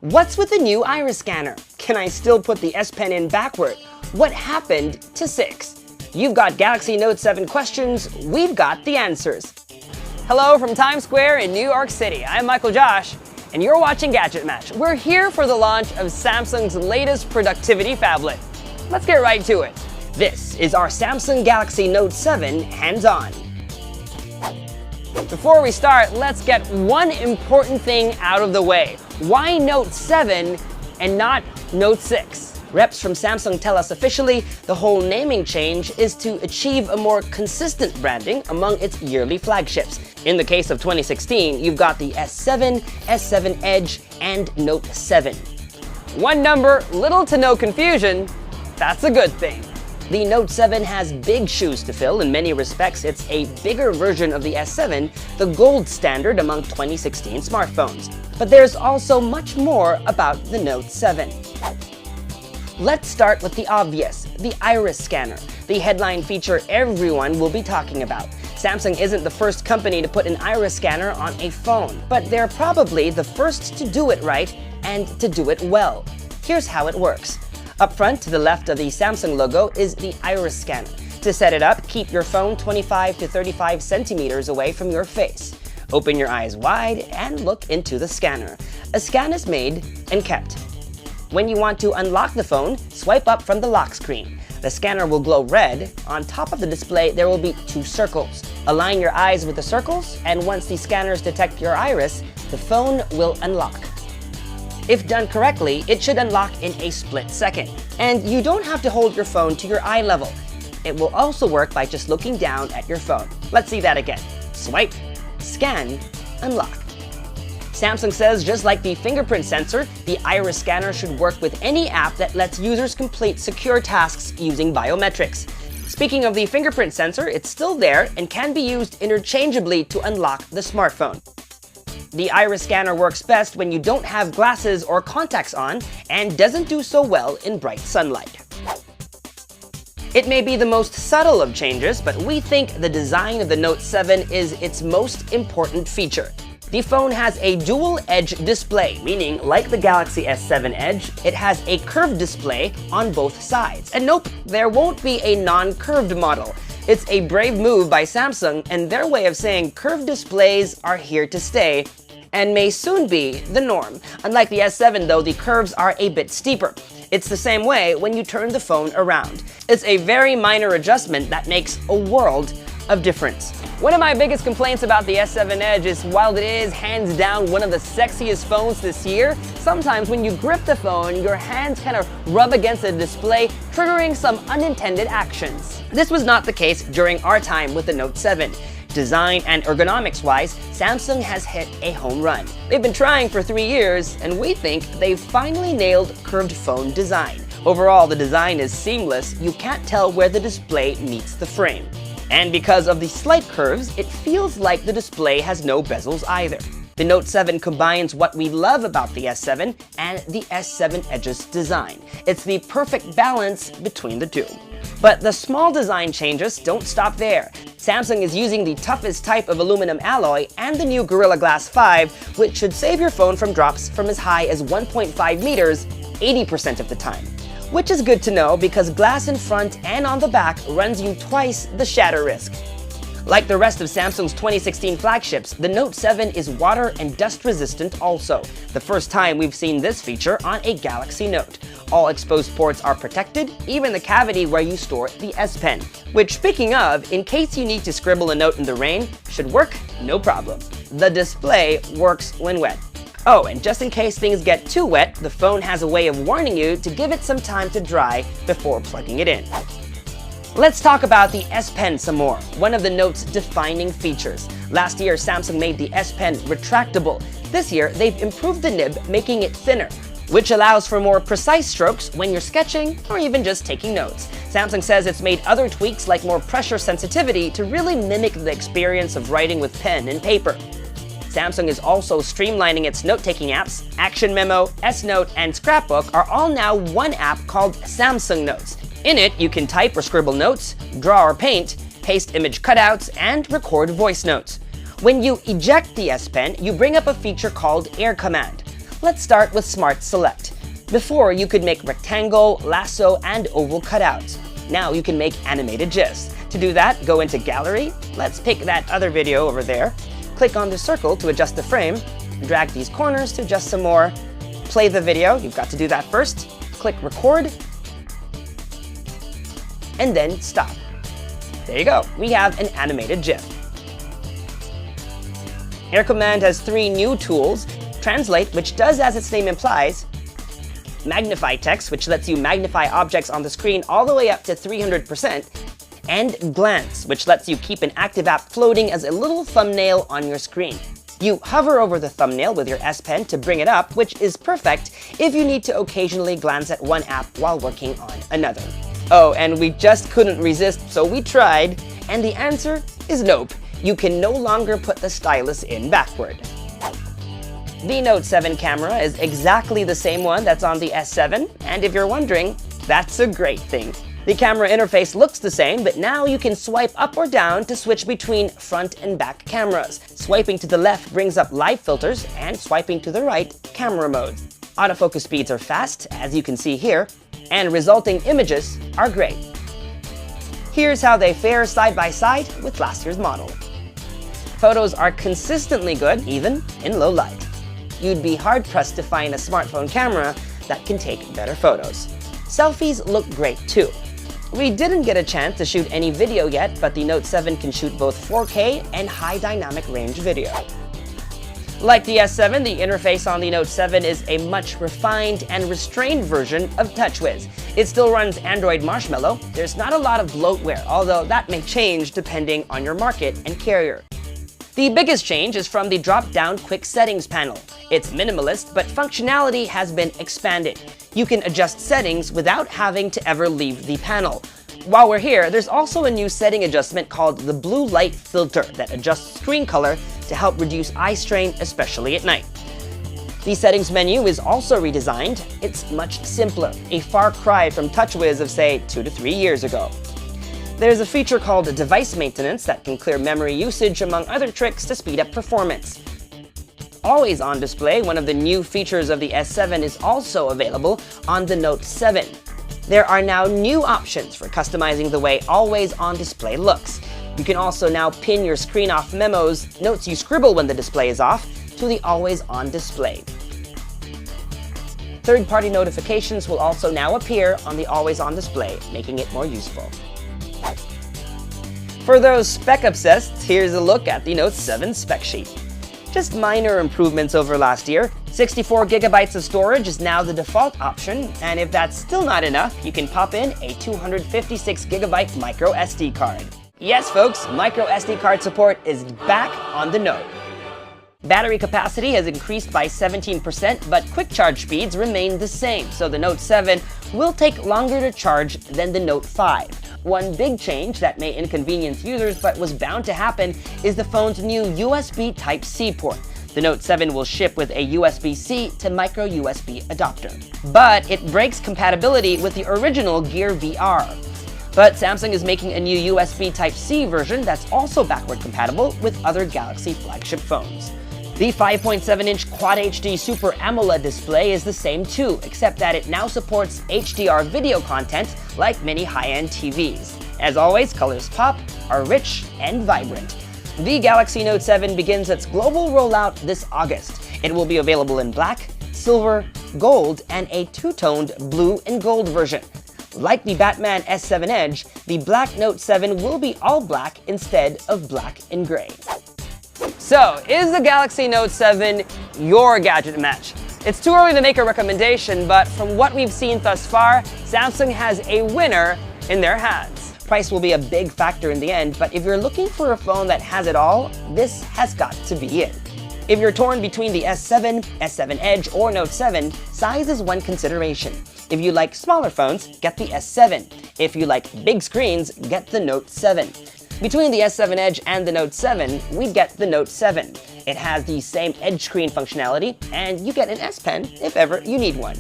What's with the new iris scanner? Can I still put the S Pen in backward? What happened to 6? You've got Galaxy Note 7 questions, we've got the answers. Hello from Times Square in New York City. I'm Michael Josh, and you're watching Gadget Match. We're here for the launch of Samsung's latest productivity phablet. Let's get right to it. This is our Samsung Galaxy Note 7 hands-on. Before we start, let's get one important thing out of the way. Why Note 7 and not Note 6? Reps from Samsung tell us officially the whole naming change is to achieve a more consistent branding among its yearly flagships. In the case of 2016, you've got the S7, S7 Edge, and Note 7. One number, little to no confusion, that's a good thing. The Note 7 has big shoes to fill. In many respects, it's a bigger version of the S7, the gold standard among 2016 smartphones. But there's also much more about the Note 7. Let's start with the obvious, the iris scanner, the headline feature everyone will be talking about. Samsung isn't the first company to put an iris scanner on a phone, but they're probably the first to do it right and to do it well. Here's how it works. Up front, to the left of the Samsung logo, is the iris scanner. To set it up, keep your phone 25 to 35 centimeters away from your face. Open your eyes wide and look into the scanner. A scan is made and kept. When you want to unlock the phone, swipe up from the lock screen. The scanner will glow red. On top of the display, there will be 2 circles. Align your eyes with the circles, and once the scanners detect your iris, the phone will unlock. If done correctly, it should unlock in a split second. And you don't have to hold your phone to your eye level. It will also work by just looking down at your phone. Let's see that again. Swipe, scan, unlock. Samsung says just like the fingerprint sensor, the iris scanner should work with any app that lets users complete secure tasks using biometrics. Speaking of the fingerprint sensor, it's still there and can be used interchangeably to unlock the smartphone. The iris scanner works best when you don't have glasses or contacts on and doesn't do so well in bright sunlight. It may be the most subtle of changes, but we think the design of the Note 7 is its most important feature. The phone has a dual-edge display, meaning like the Galaxy S7 Edge, it has a curved display on both sides. And nope, there won't be a non-curved model. It's a brave move by Samsung and their way of saying curved displays are here to stay and may soon be the norm. Unlike the S7 though, the curves are a bit steeper. It's the same way when you turn the phone around. It's a very minor adjustment that makes a world of difference. One of my biggest complaints about the S7 Edge is while it is hands down one of the sexiest phones this year, sometimes when you grip the phone, your hands kind of rub against the display, triggering some unintended actions. This was not the case during our time with the Note 7. Design and ergonomics-wise, Samsung has hit a home run. They've been trying for 3 years, and we think they've finally nailed curved phone design. Overall, the design is seamless. You can't tell where the display meets the frame. And because of the slight curves, it feels like the display has no bezels either. The Note 7 combines what we love about the S7 and the S7 Edge's design. It's the perfect balance between the two. But the small design changes don't stop there. Samsung is using the toughest type of aluminum alloy and the new Gorilla Glass 5, which should save your phone from drops from as high as 1.5 meters 80% of the time. Which is good to know because glass in front and on the back runs you twice the shatter risk. Like the rest of Samsung's 2016 flagships, the Note 7 is water and dust resistant also. The first time we've seen this feature on a Galaxy Note. All exposed ports are protected, even the cavity where you store the S Pen. Which, speaking of, in case you need to scribble a note in the rain, should work no problem. The display works when wet. Oh, and just in case things get too wet, the phone has a way of warning you to give it some time to dry before plugging it in. Let's talk about the S Pen some more, one of the Note's defining features. Last year, Samsung made the S Pen retractable. This year, they've improved the nib, making it thinner, which allows for more precise strokes when you're sketching or even just taking notes. Samsung says it's made other tweaks like more pressure sensitivity to really mimic the experience of writing with pen and paper. Samsung is also streamlining its note-taking apps. Action Memo, S-Note, and Scrapbook are all now one app called Samsung Notes. In it, you can type or scribble notes, draw or paint, paste image cutouts, and record voice notes. When you eject the S Pen, you bring up a feature called Air Command. Let's start with Smart Select. Before, you could make rectangle, lasso, and oval cutouts. Now you can make animated GIFs. To do that, go into Gallery. Let's pick that other video over there. Click on the circle to adjust the frame. Drag these corners to adjust some more. Play the video. You've got to do that first. Click Record. And then stop. There you go. We have an animated GIF. Air Command has 3 new tools. Translate, which does as its name implies. Magnify text, which lets you magnify objects on the screen all the way up to 300%, and Glance, which lets you keep an active app floating as a little thumbnail on your screen. You hover over the thumbnail with your S Pen to bring it up, which is perfect if you need to occasionally glance at one app while working on another. Oh, and we just couldn't resist, so we tried, and the answer is nope. You can no longer put the stylus in backward. The Note 7 camera is exactly the same one that's on the S7, and if you're wondering, that's a great thing. The camera interface looks the same, but now you can swipe up or down to switch between front and back cameras. Swiping to the left brings up live filters, and swiping to the right, camera mode. Autofocus speeds are fast, as you can see here, and resulting images are great. Here's how they fare side by side with last year's model. Photos are consistently good, even in low light. You'd be hard-pressed to find a smartphone camera that can take better photos. Selfies look great too. We didn't get a chance to shoot any video yet, but the Note 7 can shoot both 4K and high dynamic range video. Like the S7, the interface on the Note 7 is a much refined and restrained version of TouchWiz. It still runs Android Marshmallow. There's not a lot of bloatware, although that may change depending on your market and carrier. The biggest change is from the drop-down quick settings panel. It's minimalist, but functionality has been expanded. You can adjust settings without having to ever leave the panel. While we're here, there's also a new setting adjustment called the blue light filter that adjusts screen color to help reduce eye strain, especially at night. The settings menu is also redesigned. It's much simpler, a far cry from TouchWiz of say 2 to 3 years ago. There's a feature called device maintenance that can clear memory usage, among other tricks to speed up performance. Always on display, one of the new features of the S7, is also available on the Note 7. There are now new options for customizing the way always on display looks. You can also now pin your screen off memos, notes you scribble when the display is off, to the always on display. Third-party notifications will also now appear on the always on display, making it more useful. For those spec-obsessed, here's a look at the Note 7 spec sheet. Just minor improvements over last year. 64 gigabytes of storage is now the default option, and if that's still not enough, you can pop in a 256 gigabyte micro SD card. Yes, folks, micro SD card support is back on the Note. Battery capacity has increased by 17%, but quick charge speeds remain the same, so the Note 7 will take longer to charge than the Note 5. One big change that may inconvenience users but was bound to happen is the phone's new USB Type-C port. The Note 7 will ship with a USB-C to micro USB adapter. But it breaks compatibility with the original Gear VR. But Samsung is making a new USB Type-C version that's also backward compatible with other Galaxy flagship phones. The 5.7-inch Quad HD Super AMOLED display is the same too, except that it now supports HDR video content like many high-end TVs. As always, colors pop, are rich, and vibrant. The Galaxy Note 7 begins its global rollout this August. It will be available in black, silver, gold, and a two-toned blue and gold version. Like the Batman S7 Edge, the black Note 7 will be all black instead of black and gray. So, is the Galaxy Note 7 your gadget match? It's too early to make a recommendation, but from what we've seen thus far, Samsung has a winner in their hands. Price will be a big factor in the end, but if you're looking for a phone that has it all, this has got to be it. If you're torn between the S7, S7 Edge, or Note 7, size is one consideration. If you like smaller phones, get the S7. If you like big screens, get the Note 7. Between the S7 Edge and the Note 7, we get the Note 7. It has the same edge screen functionality, and you get an S Pen if ever you need one.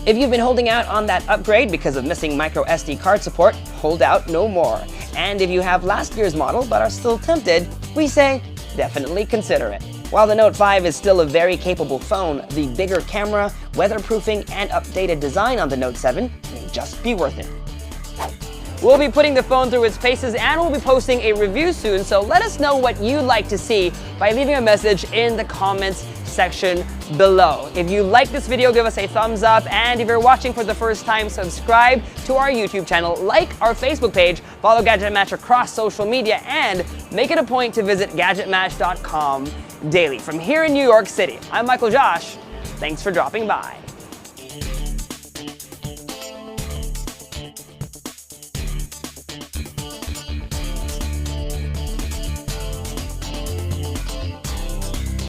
If you've been holding out on that upgrade because of missing micro SD card support, hold out no more. And if you have last year's model but are still tempted, we say definitely consider it. While the Note 5 is still a very capable phone, the bigger camera, weatherproofing, and updated design on the Note 7 may just be worth it. We'll be putting the phone through its paces and we'll be posting a review soon, so let us know what you'd like to see by leaving a message in the comments section below. If you like this video, give us a thumbs up, and if you're watching for the first time, subscribe to our YouTube channel, like our Facebook page, follow Gadget Match across social media, and make it a point to visit gadgetmatch.com daily. From here in New York City, I'm Michael Josh. Thanks for dropping by.